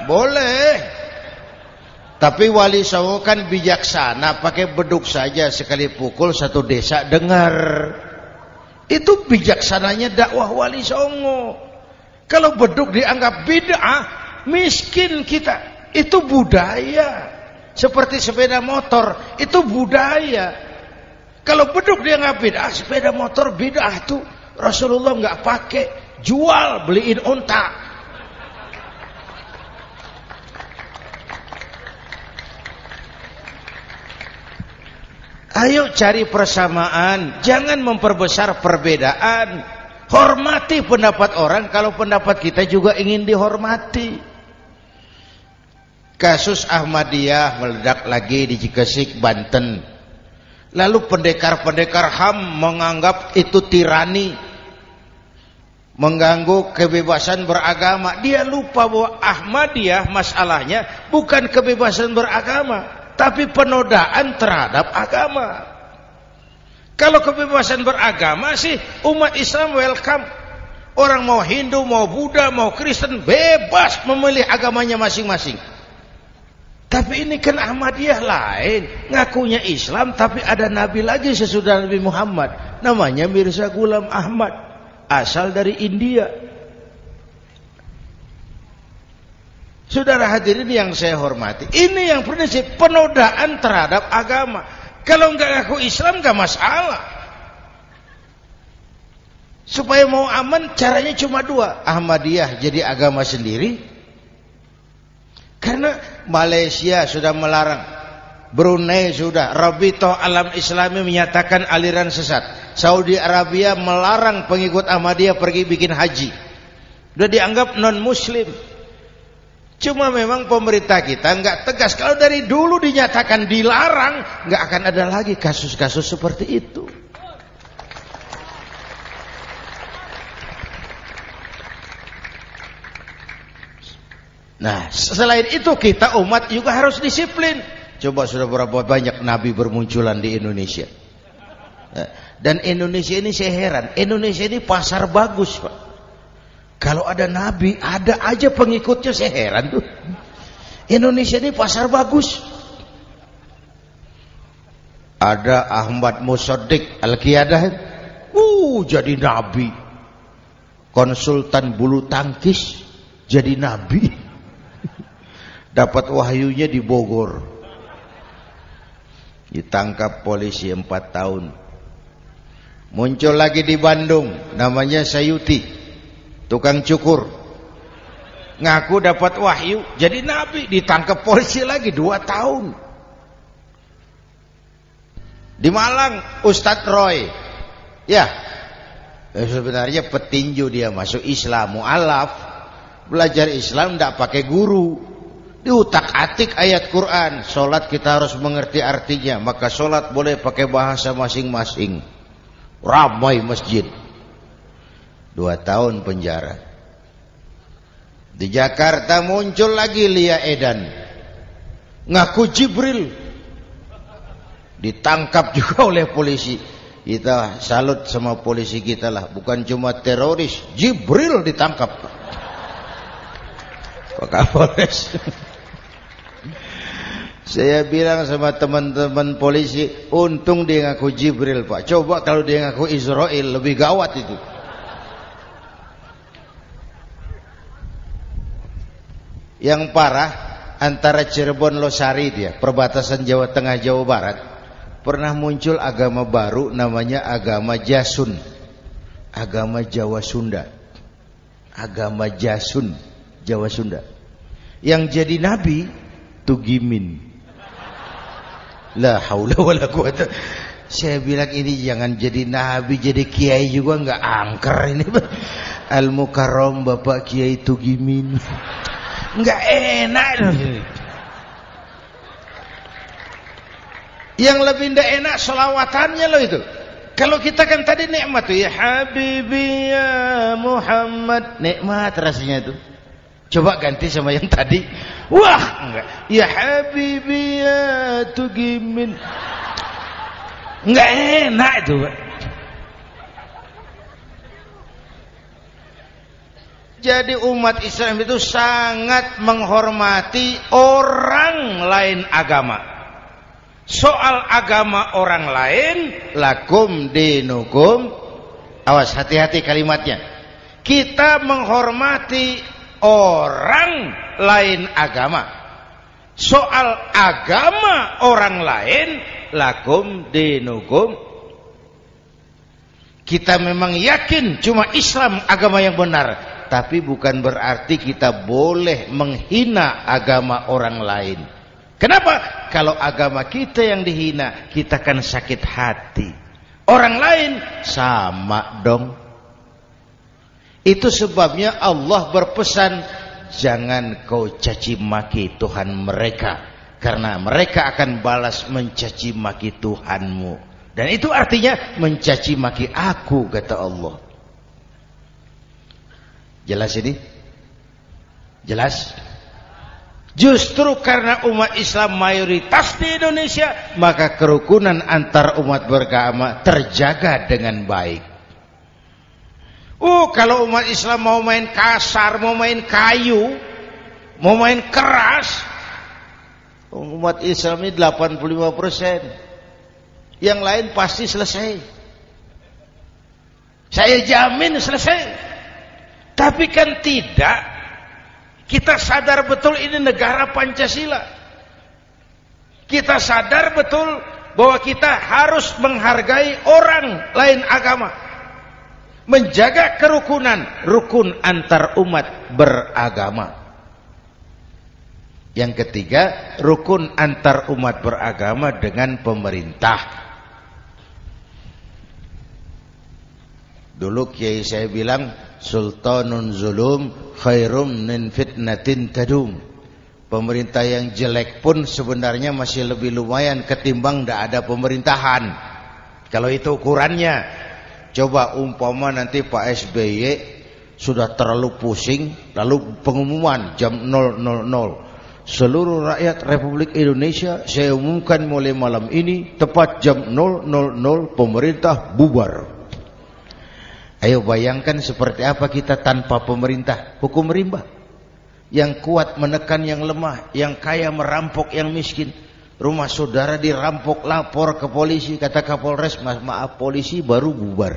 [SPEAKER 1] boleh. Tapi Wali Songo kan bijaksana, pakai beduk saja, sekali pukul satu desa dengar. Itu bijaksananya dakwah Wali Songo. Kalau beduk dianggap bid'ah, miskin kita. Itu budaya. Seperti sepeda motor, itu budaya. Kalau beduk dia nggak bid'ah, sepeda motor bid'ah itu. Rasulullah nggak pakai, jual, beliin unta. Ayo cari persamaan, jangan memperbesar perbedaan. Hormati pendapat orang kalau pendapat kita juga ingin dihormati. Kasus Ahmadiyah meledak lagi di Cikesik, Banten. Lalu pendekar-pendekar HAM menganggap itu tirani, mengganggu kebebasan beragama. Dia lupa bahwa Ahmadiyah masalahnya bukan kebebasan beragama, tapi penodaan terhadap agama. Kalau kebebasan beragama sih umat Islam welcome. Orang mau Hindu, mau Buddha, mau Kristen bebas memilih agamanya masing-masing. Tapi ini kan Ahmadiyah lain, ngakunya Islam tapi ada nabi lagi sesudah Nabi Muhammad, namanya Mirza Ghulam Ahmad, asal dari India. Saudara hadirin yang saya hormati, ini yang prinsip penodaan terhadap agama. Kalau enggak ngaku Islam enggak masalah. Supaya mau aman caranya cuma dua. Ahmadiyah jadi agama sendiri. Karena Malaysia sudah melarang, Brunei sudah, Rabithah Alam Islami menyatakan aliran sesat, Saudi Arabia melarang pengikut Ahmadiyah pergi bikin haji. Sudah dianggap non muslim. Cuma memang pemerintah kita enggak tegas. Kalau dari dulu dinyatakan dilarang, enggak akan ada lagi kasus-kasus seperti itu. Nah, selain itu kita umat juga harus disiplin. Coba sudah berapa banyak nabi bermunculan di Indonesia. Dan Indonesia ini saya heran, Indonesia ini pasar bagus, Pak. Kalau ada nabi, ada aja pengikutnya, saya heran tuh. Indonesia ini pasar bagus. Ada Ahmad Musaddiq Al-Qiyadah, jadi nabi. Konsultan bulu tangkis jadi nabi. Dapat wahyunya di Bogor. Ditangkap polisi 4 tahun. Muncul lagi di Bandung, namanya Sayuti, tukang cukur, ngaku dapat wahyu jadi nabi, ditangkap polisi lagi 2 tahun. Di Malang Ustadz Roy, ya sebenarnya petinju, dia masuk Islam, mu'alaf, belajar Islam tidak pakai guru, diutak-atik ayat Quran. Sholat kita harus mengerti artinya, maka sholat boleh pakai bahasa masing-masing. Ramai masjid. 2 tahun penjara. Di Jakarta muncul lagi Lia Edan, ngaku Jibril, ditangkap juga oleh polisi. Kita salut sama polisi kita lah, bukan cuma teroris, Jibril ditangkap Pak Kapolres. Saya bilang sama teman-teman polisi, untung dia ngaku Jibril, Pak. Coba kalau dia ngaku Israel, lebih gawat itu. Yang parah, antara Cirebon Losari, dia perbatasan Jawa Tengah Jawa Barat, pernah muncul agama baru namanya agama Jasun, agama Jawa Sunda, agama Jasun Jawa Sunda. Yang jadi nabi Tugimin. La haula wala quwata. Saya bilang ini jangan jadi nabi, jadi kiai juga enggak angker ini. Al-Mukarram Bapak Kiai Tugimin. Enggak enak loh. Yang lebih enggak enak selawatannya loh itu. Kalau kita kan tadi nikmat tuh, ya Habibi ya Muhammad, nikmat rasanya itu. Coba ganti sama yang tadi, wah enggak, ya Habibi ya Tugimin, enggak enak itu, Pak. Jadi umat Islam itu sangat menghormati orang lain agama. Soal agama orang lain, lakum dinukum, awas hati-hati kalimatnya. Kita menghormati orang lain agama. Soal agama orang lain, lakum dinukum. Kita memang yakin cuma Islam agama yang benar, tapi bukan berarti kita boleh menghina agama orang lain. Kenapa? Kalau agama kita yang dihina, kita kan sakit hati. Orang lain sama dong. Itu sebabnya Allah berpesan, jangan kau caci maki Tuhan mereka, karena mereka akan balas mencaci maki Tuhanmu. Dan itu artinya mencaci maki aku, kata Allah. Jelas ini? Jelas? Justru karena umat Islam mayoritas di Indonesia, maka kerukunan antar umat beragama terjaga dengan baik. Kalau umat Islam mau main kasar, mau main kayu, mau main keras, umat Islam ini 85%. Yang lain pasti selesai. Saya jamin selesai. Tapi kan tidak. Kita sadar betul ini negara Pancasila. Kita sadar betul bahwa kita harus menghargai orang lain agama. Menjaga kerukunan, rukun antar umat beragama. Yang ketiga, rukun antar umat beragama dengan pemerintah. Dulu kiai saya bilang, sultanun zulum khairum min fitnatin tadum. Pemerintah yang jelek pun sebenarnya masih lebih lumayan ketimbang tidak ada pemerintahan. Kalau itu ukurannya. Coba umpama nanti Pak SBY sudah terlalu pusing, lalu pengumuman jam 000, seluruh rakyat Republik Indonesia saya umumkan mulai malam ini tepat jam 000 pemerintah bubar. Ayo bayangkan seperti apa kita tanpa pemerintah. Hukum rimba. Yang kuat menekan yang lemah, yang kaya merampok yang miskin. Rumah saudara dirampok, lapor ke polisi, kata Kapolres, maaf polisi baru bubar.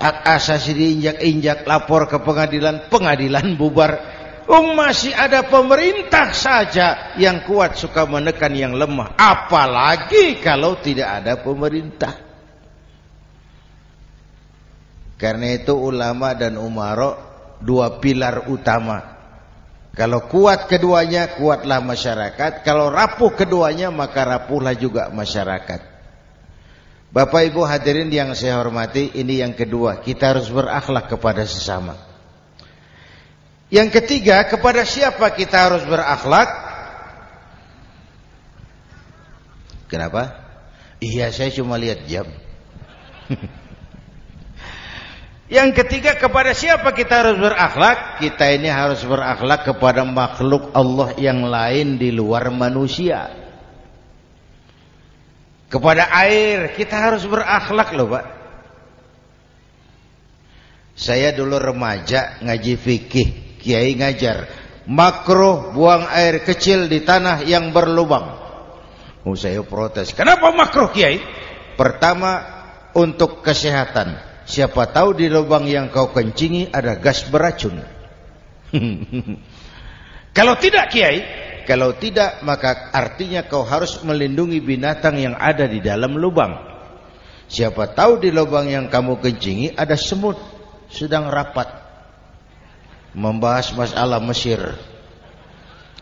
[SPEAKER 1] Hak asasi diinjak-injak, lapor ke pengadilan, pengadilan bubar. Masih ada pemerintah saja yang kuat suka menekan yang lemah. Apalagi kalau tidak ada pemerintah. Karena itu ulama dan umara dua pilar utama. Kalau kuat keduanya, kuatlah masyarakat. Kalau rapuh keduanya, maka rapuhlah juga masyarakat. Bapak Ibu hadirin yang saya hormati, ini yang kedua, kita harus berakhlak kepada sesama. Yang ketiga, kepada siapa kita harus berakhlak? Kenapa? Iya, saya cuma lihat jam. Yang ketiga, kepada siapa kita harus berakhlak? Kita ini harus berakhlak kepada makhluk Allah yang lain di luar manusia. Kepada air kita harus berakhlak loh Pak. Saya dulu remaja ngaji fikih, kiai ngajar makruh buang air kecil di tanah yang berlubang. Saya protes. Kenapa makruh kiai? Pertama, untuk kesehatan. Siapa tahu di lubang yang kau kencingi ada gas beracun. Kalau tidak kiai, kalau tidak maka artinya kau harus melindungi binatang yang ada di dalam lubang. Siapa tahu di lubang yang kamu kencingi ada semut sedang rapat membahas masalah Mesir.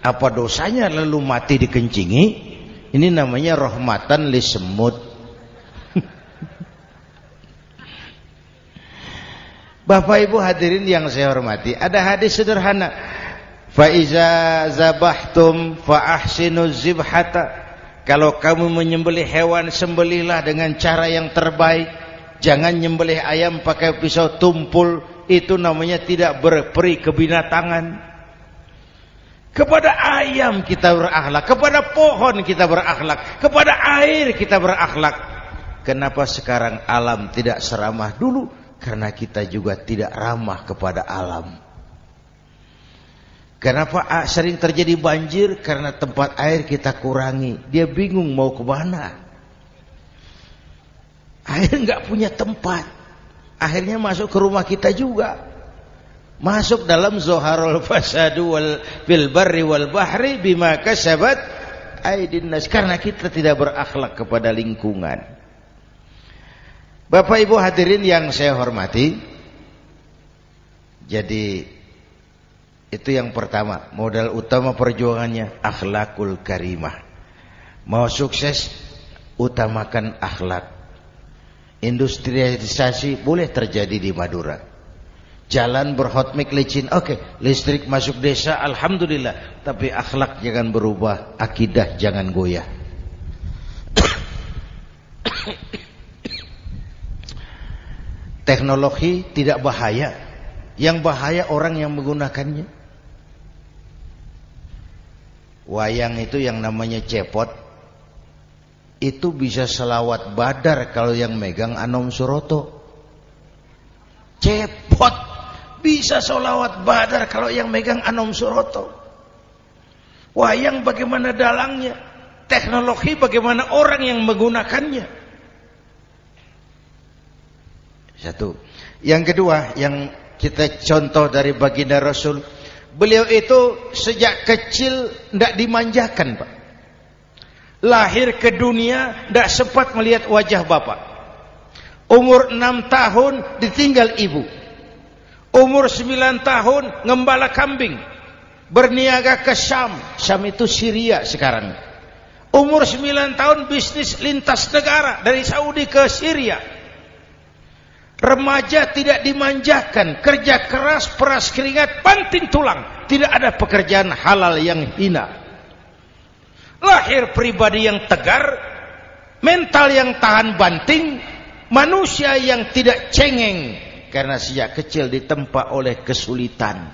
[SPEAKER 1] Apa dosanya lalu mati dikencingi? Ini namanya rahmatan li semut. Bapak Ibu hadirin yang saya hormati, ada hadis sederhana. Fa iza zabahtum fa ahsinu zibhata. Kalau kamu menyembelih hewan, sembelihlah dengan cara yang terbaik. Jangan nyembelih ayam pakai pisau tumpul, itu namanya tidak berperi kebinatangan. Kepada ayam kita berakhlak, kepada pohon kita berakhlak, kepada air kita berakhlak. Kenapa sekarang alam tidak seramah dulu? Karena kita juga tidak ramah kepada alam. Kenapa sering terjadi banjir? Karena tempat air kita kurangi. Dia bingung mau ke mana. Air nggak punya tempat. Akhirnya masuk ke rumah kita juga. Masuk dalam zoharul fasadu fil barri wal bahri bima kasabat aydin nas. Karena kita tidak berakhlak kepada lingkungan. Bapak Ibu hadirin yang saya hormati, jadi itu yang pertama, modal utama perjuangannya akhlakul karimah. Mau sukses, utamakan akhlak. Industrialisasi boleh terjadi di Madura. Jalan berhotmik licin, oke. Listrik masuk desa, alhamdulillah. Tapi akhlak jangan berubah, akidah jangan goyah. Teknologi tidak bahaya. Yang bahaya orang yang menggunakannya. Wayang itu yang namanya cepot, itu bisa selawat badar kalau yang megang Anom Suroto. Cepot bisa selawat badar kalau yang megang Anom Suroto. Wayang bagaimana dalangnya, teknologi bagaimana orang yang menggunakannya. Satu. Yang kedua, yang kita contoh dari baginda Rasul, Beliau itu sejak kecil tidak dimanjakan, Pak. Lahir ke dunia tidak sempat melihat wajah bapak. Umur 6 tahun ditinggal ibu. Umur 9 tahun ngembala kambing, berniaga ke Syam. Syam itu Syria sekarang. Umur 9 tahun bisnis lintas negara dari Saudi ke Syria. Remaja tidak dimanjakan, kerja keras, peras keringat, banting tulang. Tidak ada pekerjaan halal yang hina. Lahir pribadi yang tegar, mental yang tahan banting, manusia yang tidak cengeng karena sejak kecil ditempa oleh kesulitan.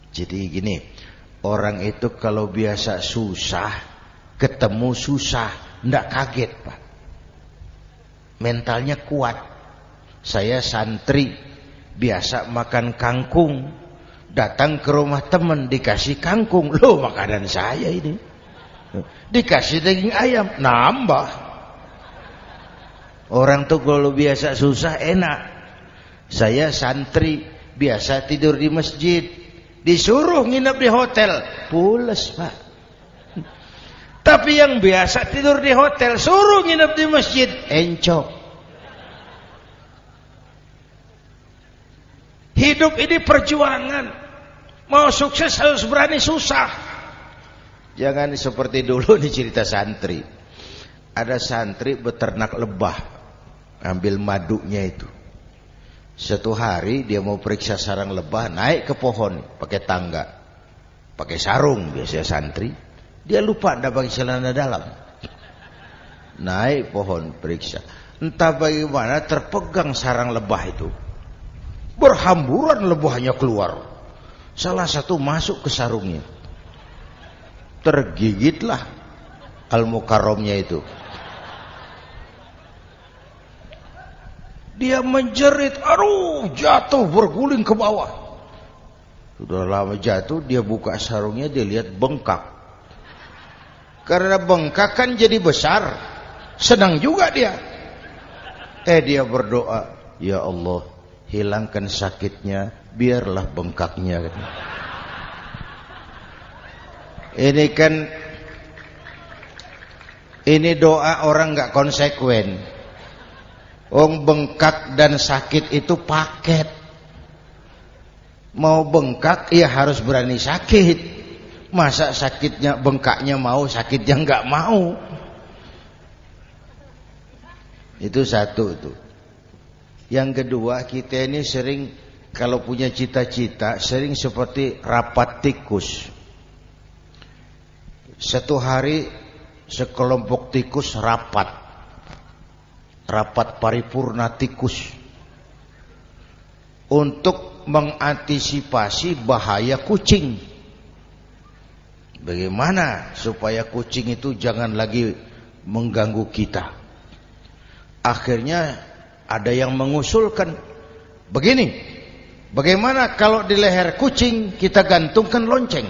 [SPEAKER 1] Jadi gini, orang itu kalau biasa susah, ketemu susah, ndak kaget, Pak. Mentalnya kuat. Saya santri, biasa makan kangkung, datang ke rumah teman dikasih kangkung, loh makanan saya ini. Dikasih daging ayam, nambah. Orang tuh kalau biasa susah enak. Saya santri, biasa tidur di masjid, disuruh nginep di hotel, pules, Pak. Tapi yang biasa tidur di hotel, suruh nginep di masjid, encok. Hidup ini perjuangan. Mau sukses harus berani susah. Jangan seperti dulu nih cerita santri. Ada santri beternak lebah, ambil madunya itu. Satu hari dia mau periksa sarang lebah, naik ke pohon pakai tangga, pakai sarung biasanya santri. Dia lupa tidak pakai celana dalam. Naik pohon periksa, entah bagaimana terpegang sarang lebah itu. Berhamburan lebahnya keluar. Salah satu masuk ke sarungnya. Tergigitlah Al-Mukarramnya itu. Dia menjerit, aduh, jatuh berguling ke bawah. Sudah lama jatuh, dia buka sarungnya, dia lihat bengkak. Karena bengkak kan jadi besar, senang juga dia. Dia berdoa, ya Allah, hilangkan sakitnya, biarlah bengkaknya. Ini doa orang nggak konsekuen. Bengkak dan sakit itu paket. Mau bengkak ya harus berani sakit. Masa sakitnya bengkaknya mau, sakitnya nggak mau. Itu satu tuh. Yang kedua, kita ini sering kalau punya cita-cita sering seperti rapat tikus. Satu hari sekelompok tikus rapat paripurna tikus untuk mengantisipasi bahaya kucing. Bagaimana supaya kucing itu jangan lagi mengganggu kita? Akhirnya ada yang mengusulkan begini, bagaimana kalau di leher kucing kita gantungkan lonceng,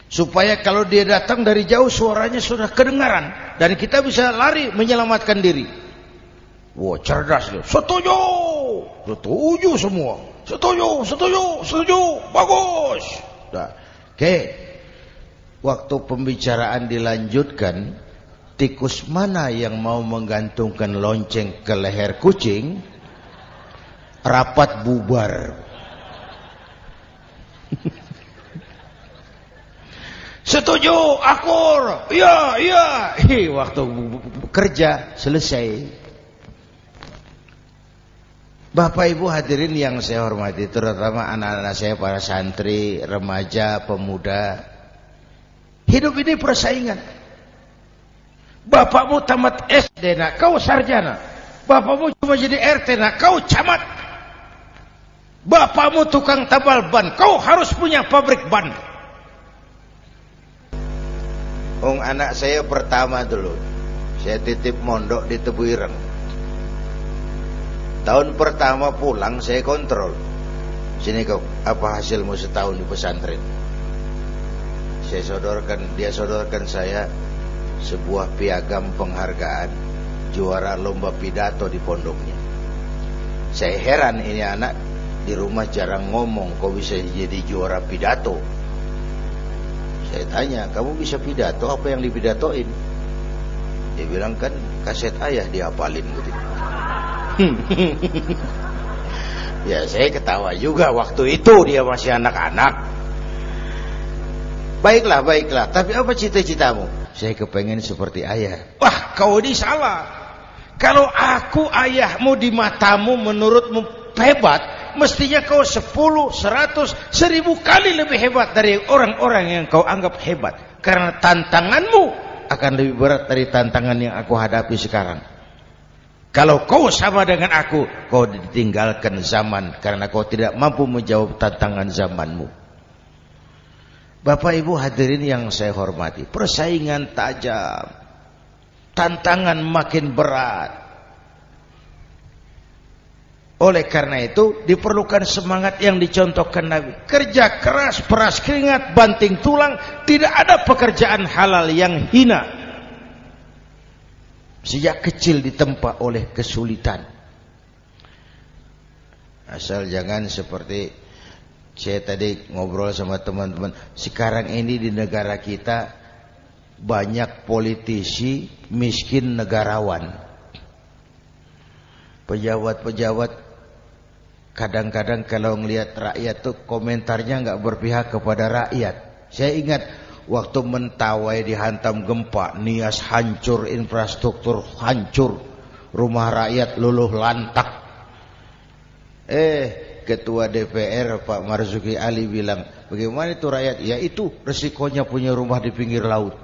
[SPEAKER 1] supaya kalau dia datang dari jauh suaranya sudah kedengaran dan kita bisa lari menyelamatkan diri. Wah, cerdas dia. Setuju semua. Setuju, bagus. Nah, oke. Waktu pembicaraan dilanjutkan, tikus mana yang mau menggantungkan lonceng ke leher kucing? Rapat bubar. Setuju, akur. Iya. Waktu kerja selesai. Bapak Ibu hadirin yang saya hormati, terutama anak-anak saya, para santri, remaja, pemuda. Hidup ini persaingan. Bapakmu tamat SD, nak, kau sarjana. Bapakmu cuma jadi RT, nak, kau camat. Bapakmu tukang tabal ban, kau harus punya pabrik ban. Anak saya pertama dulu, saya titip mondok di Tebu Ireng. Tahun pertama pulang saya kontrol, sini kau, apa hasilmu setahun di pesantren? Dia sodorkan saya sebuah piagam penghargaan juara lomba pidato di pondoknya. Saya heran, ini anak di rumah jarang ngomong, kok bisa jadi juara pidato? Saya tanya, kamu bisa pidato, apa yang dipidatoin? Dia bilang, kan kaset ayah dihafalin gitu. Ya saya ketawa juga, waktu itu dia masih anak-anak. Baiklah, baiklah, tapi apa cita-citamu? Saya kepengen seperti ayah. Wah, kau ini salah. Kalau aku ayahmu di matamu, menurutmu hebat, mestinya kau 10, 100, 1000 kali lebih hebat dari orang-orang yang kau anggap hebat. Karena tantanganmu akan lebih berat dari tantangan yang aku hadapi sekarang. Kalau kau sama dengan aku, kau ditinggalkan zaman karena kau tidak mampu menjawab tantangan zamanmu. Bapak Ibu hadirin yang saya hormati, persaingan tajam, tantangan makin berat. Oleh karena itu diperlukan semangat yang dicontohkan Nabi. Kerja keras, peras keringat, banting tulang, tidak ada pekerjaan halal yang hina. Sejak kecil ditempa oleh kesulitan. Asal jangan seperti saya tadi ngobrol sama teman-teman. Sekarang ini di negara kita banyak politisi miskin negarawan. Pejabat-pejabat kadang-kadang kalau ngelihat rakyat tuh komentarnya nggak berpihak kepada rakyat. Saya ingat waktu Mentawai dihantam gempa, Nias hancur, infrastruktur hancur, rumah rakyat luluh lantak. Ketua DPR Pak Marzuki Ali bilang, bagaimana itu rakyat? Ya itu resikonya punya rumah di pinggir laut.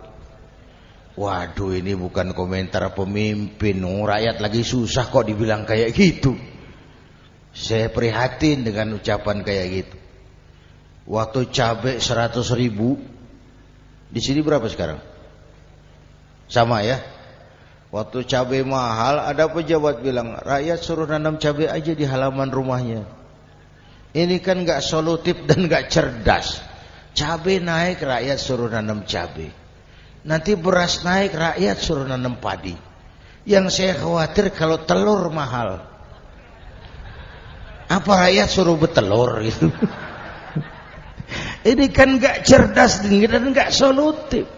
[SPEAKER 1] Waduh, ini bukan komentar pemimpin, rakyat lagi susah kok dibilang kayak gitu. Saya prihatin dengan ucapan kayak gitu. Waktu cabai 100.000, di sini berapa sekarang? Sama ya. Waktu cabai mahal, ada pejabat bilang, rakyat suruh nanam cabai aja di halaman rumahnya. Ini kan gak solutif dan gak cerdas. Cabai naik, rakyat suruh nanam cabai. Nanti beras naik, rakyat suruh nanam padi. Yang saya khawatir kalau telur mahal, apa rakyat suruh bertelur gitu? Ini kan gak cerdas dan gak solutif.